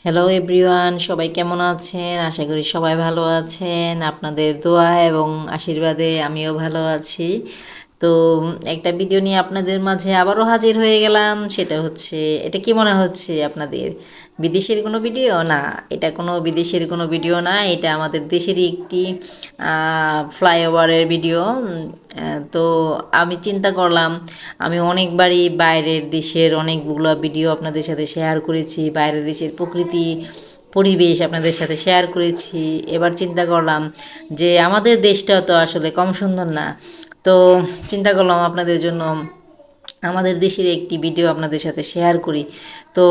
Hello everyone, সবাই কেমন আছেন? আশা করি সবাই ভালো আছেন। আপনাদের দোয়া এবং আশীর্বাদে আমিও ভালো আছি। তো একটা ভিডিও নিয়ে আপনাদের মাঝে আবারও হাজির হয়ে গেলাম। সেটা হচ্ছে, এটা কি মনে হচ্ছে আপনাদের বিদেশের কোনো ভিডিও? না, এটা কোনো বিদেশের কোনো ভিডিও না, এটা আমাদের দেশেরই একটি ফ্লাইওভারের ভিডিও। তো আমি চিন্তা করলাম, আমি অনেকবারই বাইরের দেশের অনেকগুলো ভিডিও আপনাদের সাথে শেয়ার করেছি, বাইরের দেশের প্রকৃতি পরিবেশ আপনাদের সাথে শেয়ার করেছি। এবার চিন্তা করলাম যে আমাদের দেশটাও তো আসলে কম সুন্দর না। তো চিন্তা করলাম আপনাদের জন্য আমাদের দেশের একটি ভিডিও আপনাদের সাথে শেয়ার করি। তো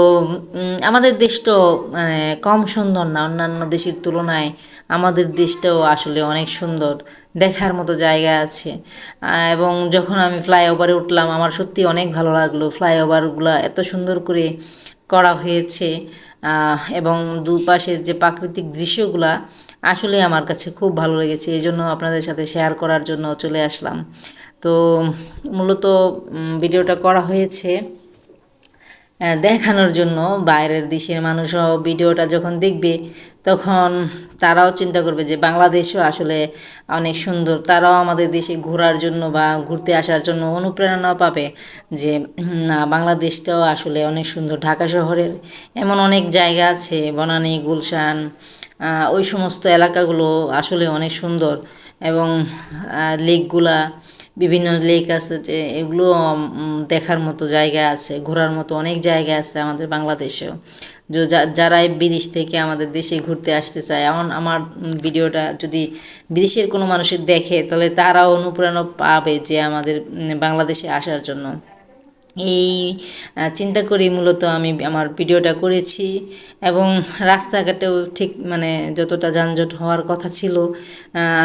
আমাদের দেশটাও মানে কম সুন্দর না, অন্যান্য দেশের তুলনায় আমাদের দেশটাও আসলে অনেক সুন্দর, দেখার মতো জায়গা আছে। এবং যখন আমি ফ্লাইওভারে উঠলাম, আমার সত্যি অনেক ভালো লাগলো। ফ্লাইওভারগুলো এত সুন্দর করে করা হয়েছে, এবং দুপাশের যে প্রাকৃতিক দৃশ্যগুলা আসলে আমার কাছে খুব ভালো লেগেছে। এই জন্য আপনাদের সাথে শেয়ার করার জন্য চলে আসলাম। তো মূলত ভিডিওটা করা হয়েছে দেখানোর জন্য। বাইরের দেশের মানুষও ভিডিওটা যখন দেখবে, তখন তারাও চিন্তা করবে যে বাংলাদেশও আসলে অনেক সুন্দর। তারাও আমাদের দেশে ঘোরার জন্য বা ঘুরতে আসার জন্য অনুপ্রেরণা পাবে যে না, বাংলাদেশটাও আসলে অনেক সুন্দর। ঢাকা শহরের এমন অনেক জায়গা আছে, বনানী, গুলশান, ওই সমস্ত এলাকাগুলো আসলে অনেক সুন্দর। এবং লেকগুলা, বিভিন্ন লেক আছে, যে এগুলো দেখার মতো জায়গা আছে, ঘোরার মতো অনেক জায়গা আছে আমাদের বাংলাদেশেও। যারা বিদেশ থেকে আমাদের দেশে ঘুরতে আসতে চায়, এমন আমার ভিডিওটা যদি বিদেশের কোনো মানুষের দেখে, তাহলে তারাও অনুপ্রেরণা পাবে যে আমাদের বাংলাদেশে আসার জন্য। এই চিন্তা করি মূলত আমি আমার ভিডিওটা করেছি। এবং রাস্তাঘাটেও ঠিক মানে যতটা যানজট হওয়ার কথা ছিল,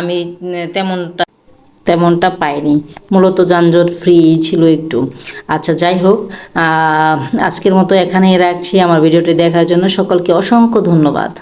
আমি তেমনটা পাইনি। মূলত যানজট ফ্রি ছিল একটু। আচ্ছা, যাই হোক, আজকের মতো এখানেই রাখছি। আমার ভিডিওটি দেখার জন্য সকলকে অসংখ্য ধন্যবাদ।